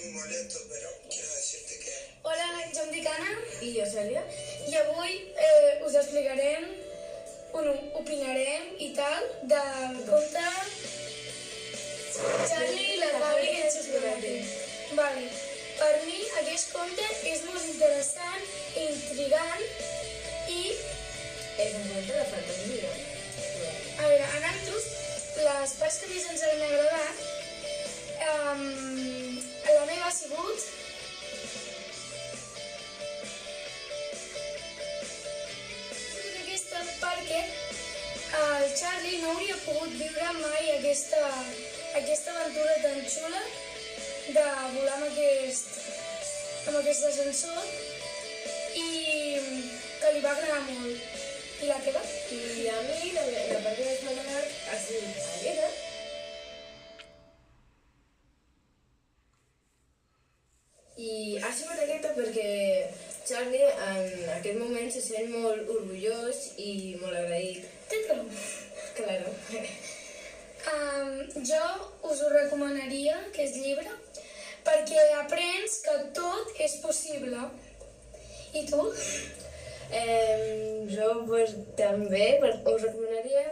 muy molesto, pero quiero decirte que... Hola, jo em dic Anna I jo, Cèlia? i avui us explicarem, opinarem i tal del conte Charlie, la fàbrica de xocolata. Vale. Per mi aquest conte és molt interessant, intrigant i, És un conte de fantasia. a veure, a nosaltres, les parts que més ens han agradat, la meva ha sigut aquesta perquè el Charlie no hauria pogut viure mai aquesta aventura tan xula de volar amb aquest ascensor i que li va agradar molt. I la teva? I a mi la part que més m'ha agradat ha sigut Aliena. I ha sigut aquesta perquè Charlie en aquest moment se sent molt orgullós i molt agraït. Tens raó. Claro. Jo us ho recomanaria, aquest llibre, perquè aprens que tot és possible. I tu? Jo pues, també us recomanaria